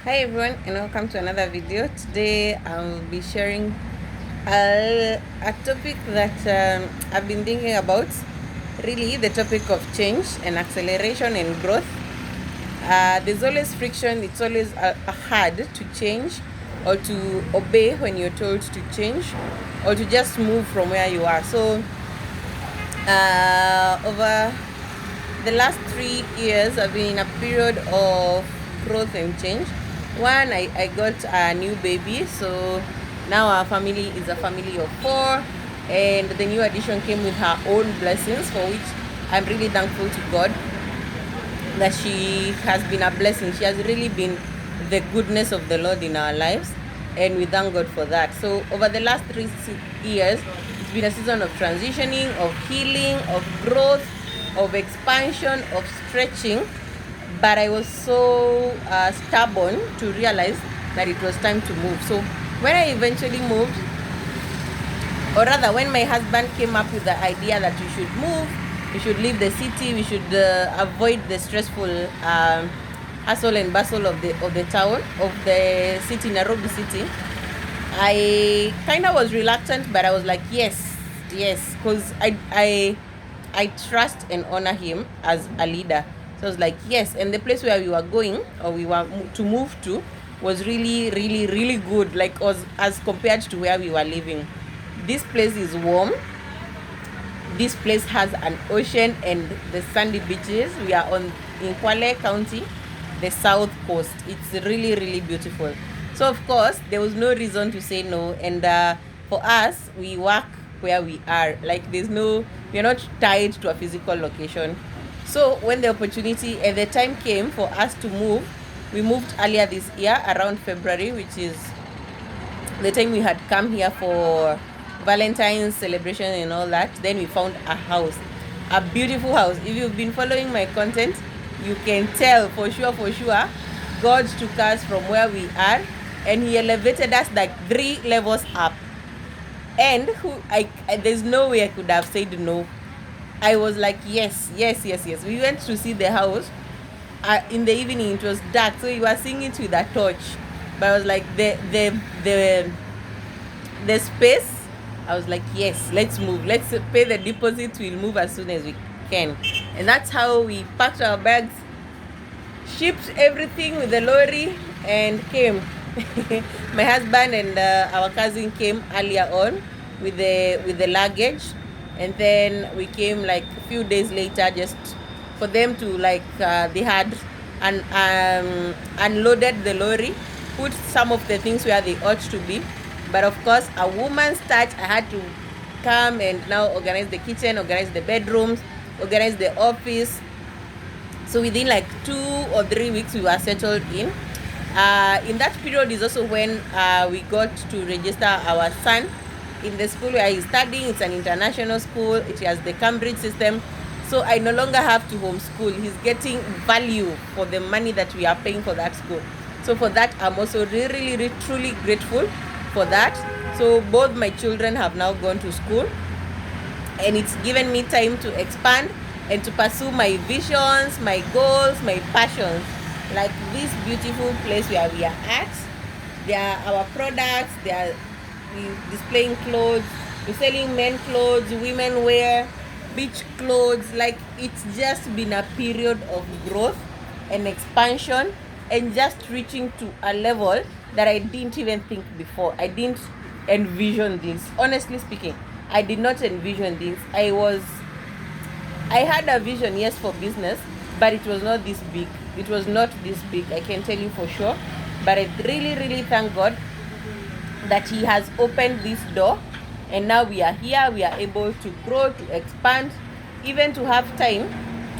Hi everyone and welcome to another video. Today I'll be sharing a topic that I've been thinking about, really the topic of change and acceleration and growth. There's always friction, it's always hard to change or to obey when you're told to change or to just move from where you are. So over the last 3 years I've been in a period of growth and change. One, I got a new baby, so now our family is a family of four, and the new addition came with her own blessings, for which I'm really thankful to God that she has been a blessing. She has really been the goodness of the Lord in our lives, and we thank God for that. So over the last 3 years, it's been a season of transitioning, of healing, of growth, of expansion, of stretching. But I was so stubborn to realize that it was time to move. So when I eventually moved, or rather when my husband came up with the idea that we should move, we should leave the city, we should avoid the stressful hustle and bustle of the town, of the city, Nairobi city, I kind of was reluctant, but I was like, yes, because I trust and honor him as a leader. So I was like, yes. And the place where we were going, or we were to move to, was really, really, really good. Like, was as compared to where we were living. This place is warm. This place has an ocean and the sandy beaches. We are in Kwale County, the south coast. It's really, really beautiful. So of course there was no reason to say no. And for us, we work where we are. Like, we're not tied to a physical location. So when the opportunity and the time came for us to move, we moved earlier this year around February, which is the time we had come here for Valentine's celebration and all that. Then we found a house, a beautiful house. If you've been following my content, you can tell for sure God took us from where we are and he elevated us like 3 levels up. And there's no way I could have said no. I was like, yes. We went to see the house. In the evening it was dark, so we were seeing it with a torch. But I was like, the space, I was like, yes, let's move, let's pay the deposit, we'll move as soon as we can. And that's how we packed our bags, shipped everything with the lorry, and came. My husband and our cousin came earlier on with the luggage, and then we came like a few days later, just for them to they had unloaded the lorry, put some of the things where they ought to be. But of course, a woman's touch, I had to come and now organize the kitchen, organize the bedrooms, organize the office. So within like 2 or 3 weeks, we were settled in. In that period is also when we got to register our son in the school where he's studying. It's an international school. It has the Cambridge system. So I no longer have to homeschool. He's getting value for the money that we are paying for that school. So for that, I'm also really, really, truly grateful for that. So both my children have now gone to school, and it's given me time to expand and to pursue my visions, my goals, my passions. Like this beautiful place where we are at, there are our products, they are displaying clothes, we're selling men clothes, women wear, beach clothes. Like, it's just been a period of growth and expansion and just reaching to a level that I didn't even think before. I didn't envision this. Honestly speaking, I did not envision this. I had a vision, yes, for business, but it was not this big. It was not this big, I can tell you for sure. But I really, really thank God that he has opened this door, and now we are here. We are able to grow, to expand, even to have time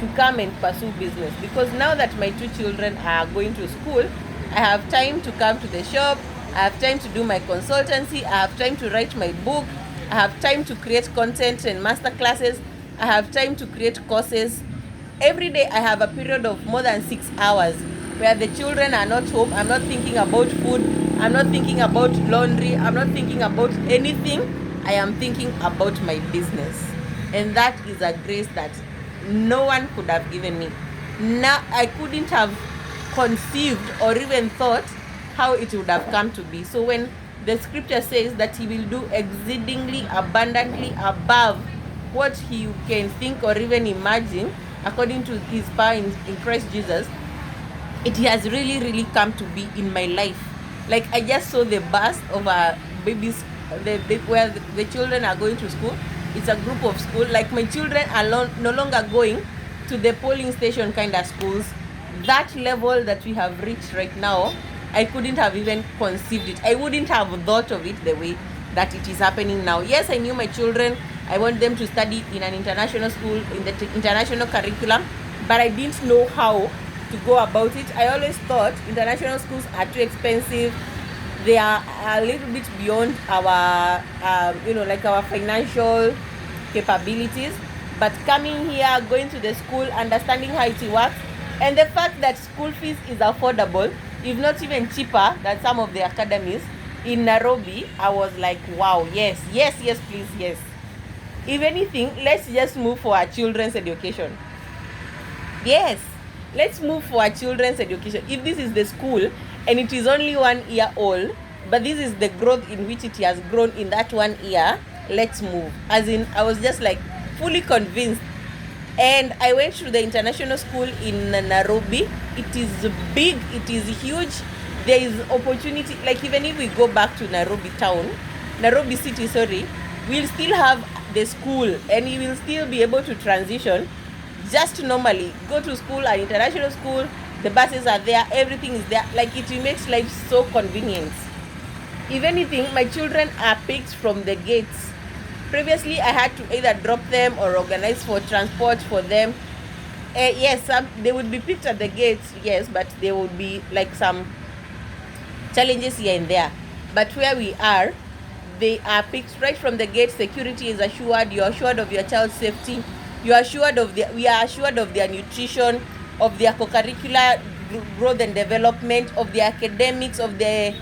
to come and pursue business. Because now that my 2 children are going to school, I have time to come to the shop, I have time to do my consultancy, I have time to write my book, I have time to create content and master classes, I have time to create courses. Every day I have a period of more than 6 hours where the children are not home. I'm not thinking about food, I'm not thinking about laundry, I'm not thinking about anything. I am thinking about my business. And that is a grace that no one could have given me. Now, I couldn't have conceived or even thought how it would have come to be. So when the scripture says that he will do exceedingly abundantly above what he can think or even imagine, according to his power in Christ Jesus, it has really come to be in my life. Like, I just saw the bus of our babies, where the children are going to school. It's a group of school. Like, my children are no longer going to the polling station kind of schools. That level that we have reached right now, I couldn't have even conceived it. I wouldn't have thought of it the way that it is happening now. Yes, I knew my children, I want them to study in an international school, in the international curriculum, but I didn't know how to go about it. I always thought international schools are too expensive. They are a little bit beyond our, like our financial capabilities. But coming here, going to the school, understanding how it works, and the fact that school fees is affordable, if not even cheaper than some of the academies in Nairobi, I was like, wow, yes, please, yes. If anything, let's just move for our children's education. Yes, let's move for our children's education. If this is the school and it is only 1 year old, but this is the growth in which it has grown in that 1 year, let's move. As in, I was just like fully convinced. And I went to the international school in Nairobi. It is big, it is huge. There is opportunity. Like, even if we go back to Nairobi city, we'll still have the school, and you will still be able to transition just normally. Go to school, an international school, the buses are there, everything is there. Like, it makes life so convenient. If anything, my children are picked from the gates. Previously, I had to either drop them or organize for transport for them. Yes, they would be picked at the gates, yes, but there would be like some challenges here and there. But where we are, they are picked right from the gate. Security is assured. You're assured of your child's safety. We are assured of their nutrition, of their co-curricular growth and development, of their academics, of the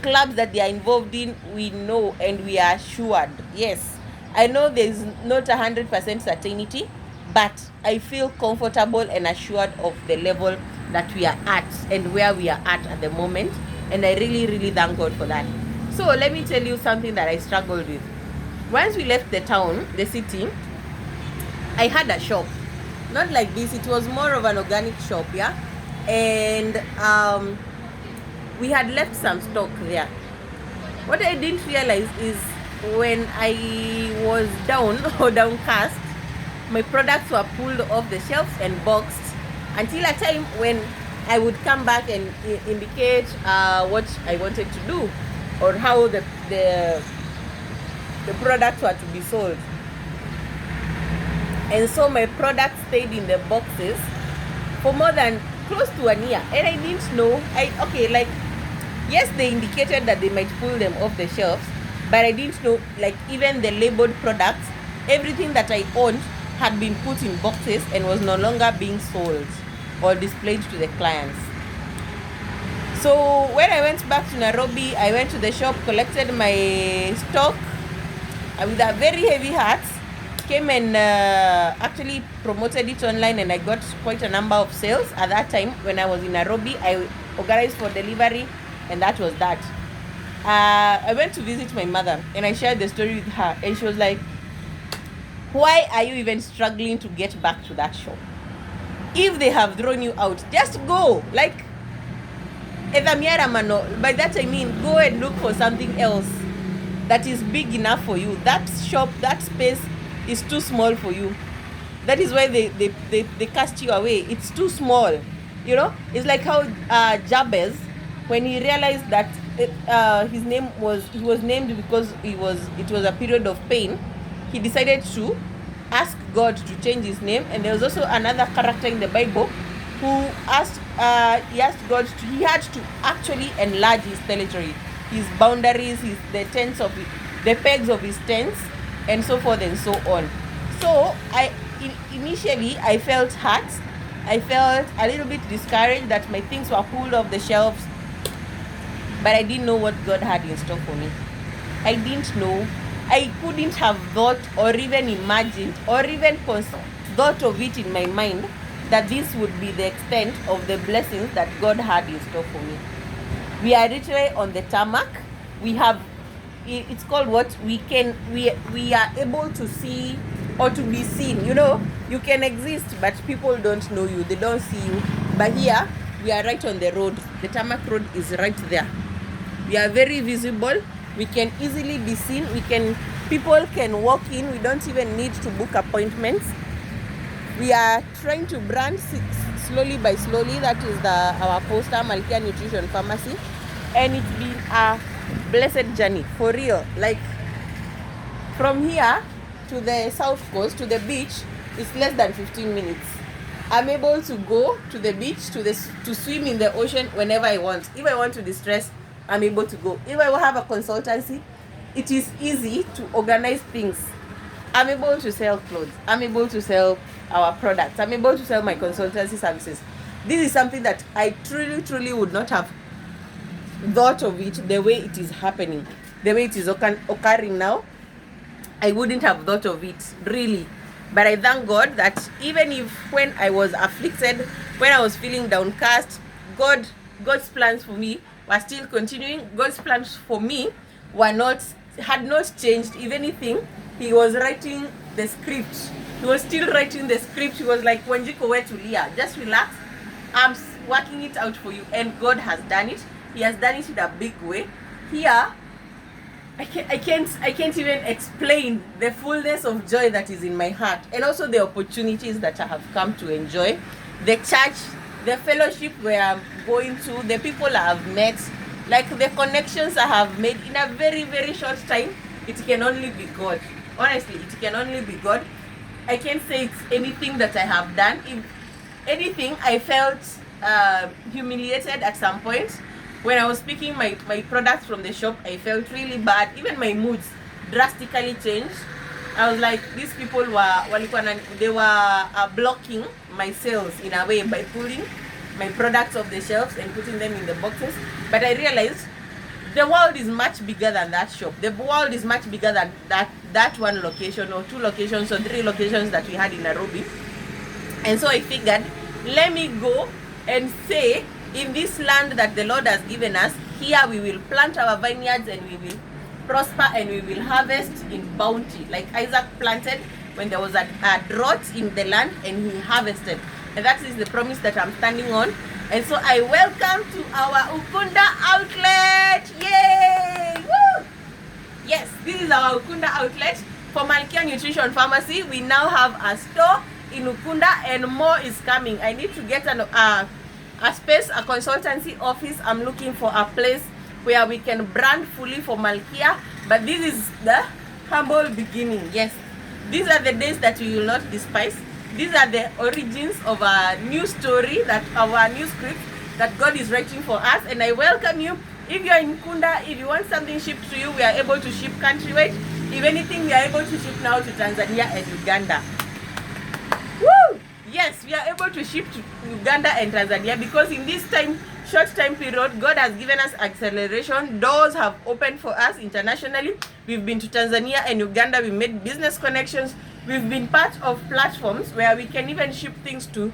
clubs that they are involved in. We know and we are assured. Yes, I know there is not 100% certainty, but I feel comfortable and assured of the level that we are at and where we are at the moment, and I really thank God for that. So let me tell you something that I struggled with. Once we left the city, I had a shop. Not like this, it was more of an organic shop, yeah? And we had left some stock there. What I didn't realize is when I was down or downcast, my products were pulled off the shelves and boxed until a time when I would come back and indicate what I wanted to do, or how the products were to be sold. And so my products stayed in the boxes for more than close to 1 year, and I didn't know. Yes, they indicated that they might pull them off the shelves, but I didn't know, like, even the labeled products, everything that I owned had been put in boxes and was no longer being sold or displayed to the clients. So when I went back to Nairobi, I went to the shop, collected my stock with a very heavy heart, came and actually promoted it online, and I got quite a number of sales. At that time, when I was in Nairobi, I organized for delivery, and that was that. I went to visit my mother, and I shared the story with her, and she was like, why are you even struggling to get back to that shop? If they have thrown you out, just go. Like, by that I mean, go and look for something else that is big enough for you. That shop, that space is too small for you. That is why they cast you away. It's too small. It's like how Jabez, when he realized that he was named because it was a period of pain, he decided to ask God to change his name. And there was also another character in the Bible who he had to actually enlarge his territory, his boundaries, the pegs of his tents, and so forth and so on. So initially I felt hurt. I felt a little bit discouraged that my things were pulled off the shelves, but I didn't know what God had in store for me. I didn't know. I couldn't have thought or even imagined or even thought of it in my mind that this would be the extent of the blessings that God had in store for me. We are literally on the tarmac. We have, it's called what? We are able to see or to be seen. You know, you can exist, but people don't know you. They don't see you. But here, we are right on the road. The tarmac road is right there. We are very visible. We can easily be seen. People can walk in. We don't even need to book appointments. We are trying to brand slowly by slowly. That is our poster, Malkia Nutrition Pharmacy, and it's been a blessed journey for real. Like, from here to the south coast, to the beach, it's less than 15 minutes. I'm able to go to the beach, to swim in the ocean whenever I want. If I want to distress, I'm able to go. If I will have a consultancy, it is easy to organize things. I'm able to sell clothes. I'm able to sell our products. I'm able to sell my consultancy services. This is something that I truly would not have thought of it the way it is happening, the way it is occurring now. I wouldn't have thought of it, really. But I thank God that even if when I was afflicted, when I was feeling downcast, God's plans for me were still continuing. God's plans for me had not changed. If anything, He was writing the script. He was still writing the script. He was like, Wanjiko wetulia, just relax. I'm working it out for you. And God has done it. He has done it in a big way. Here, I can't even explain the fullness of joy that is in my heart, and also the opportunities that I have come to enjoy. The church, the fellowship where I'm going to, the people I have met, like the connections I have made in a very short time. It can only be God. Honestly, it can only be God. I can't say it's anything that I have done. If anything, I felt humiliated at some point. When I was picking my products from the shop, I felt really bad. Even my moods drastically changed. I was like, these people were blocking my sales in a way by pulling my products off the shelves and putting them in the boxes. But I realized the world is much bigger than that shop. The world is much bigger than that one location or 2 locations or 3 locations that we had in Nairobi. And so I figured, let me go and say, in this land that the Lord has given us, here we will plant our vineyards and we will prosper and we will harvest in bounty. Like Isaac planted when there was a drought in the land and he harvested. And that is the promise that I'm standing on. And so I welcome to our Ukunda outlet. Yay! Woo! Yes, this is our Ukunda outlet for Malkia Nutrition Pharmacy. We now have a store in Ukunda and more is coming. I need to get a space, a consultancy office. I'm looking for a place where we can brand fully for Malkia. But this is the humble beginning. Yes, these are the days that we will not despise. These are the origins of our new story, that our new script that God is writing for us. And I welcome you. If you're in Kunda, if you want something shipped to you, we are able to ship countrywide. If anything, we are able to ship now to Tanzania and Uganda. Woo! Yes, we are able to ship to Uganda and Tanzania because in this short time period, God has given us acceleration. Doors have opened for us internationally. We've been to Tanzania and Uganda. We made business connections. We've been part of platforms where we can even ship things to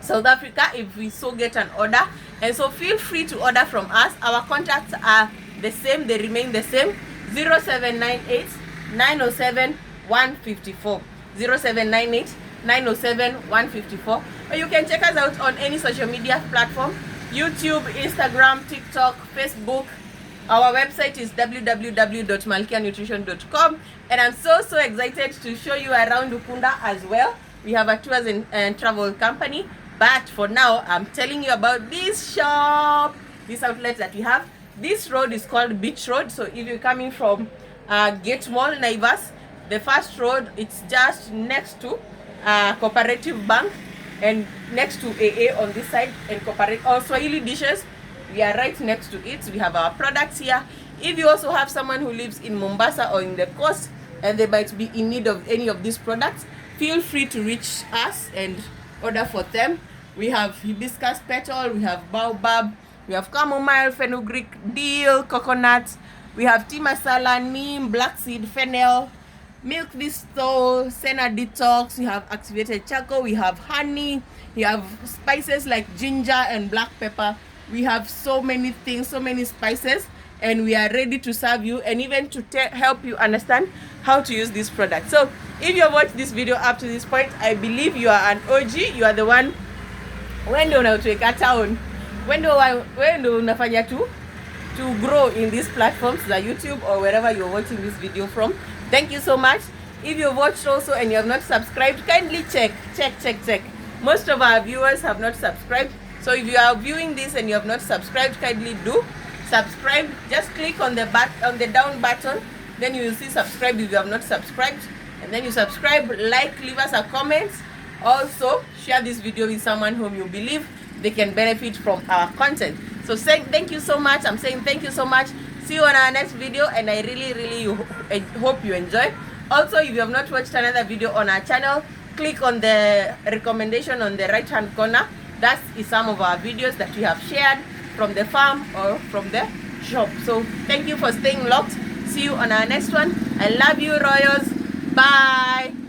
South Africa if we so get an order. And so feel free to order from us. Our contacts are the same. They remain the same. 0798 907 154. 0798 907 154. Or you can check us out on any social media platform: YouTube, Instagram, TikTok, Facebook. Our website is www.malkianutrition.com, and I'm so excited to show you around Ukunda as well. We have a tours and travel company, but for now I'm telling you about this shop, this outlet that we have. This road is called Beach Road. So if you're coming from Gate Mall, Naivas, the first road, it's just next to Cooperative Bank and next to AA on this side, and Swahili Dishes. We are right next to it. We have our products here. If you also have someone who lives in Mombasa or in the coast and they might be in need of any of these products, feel free to reach us and order for them. We have hibiscus petal, we have baobab, we have chamomile, fenugreek, dill, coconut, we have tea masala, neem, black seed, fennel, milk thistle, senna detox, we have activated charcoal, we have honey, we have spices like ginger and black pepper. We have so many things, so many spices, and we are ready to serve you and even to help you understand how to use this product. So if you have watched this video up to this point, I believe you are an OG. You are the one wendo unatuweka town, wendo unafanya to grow in these platforms, the YouTube or wherever you're watching this video from. Thank you so much. If you've watched also and you have not subscribed, kindly check. Most of our viewers have not subscribed. So if you are viewing this and you have not subscribed, kindly do subscribe. Just click on the down button, then you will see subscribe if you have not subscribed, and then you subscribe, like, leave us a comment. Also share this video with someone whom you believe they can benefit from our content. So saying thank you so much. I'm saying thank you so much. See you on our next video, and I really hope you enjoy. Also, if you have not watched another video on our channel, click on the recommendation on the right hand corner. That is some of our videos that we have shared from the farm or from the shop. So thank you for staying locked. See you on our next one. I love you, Royals. Bye.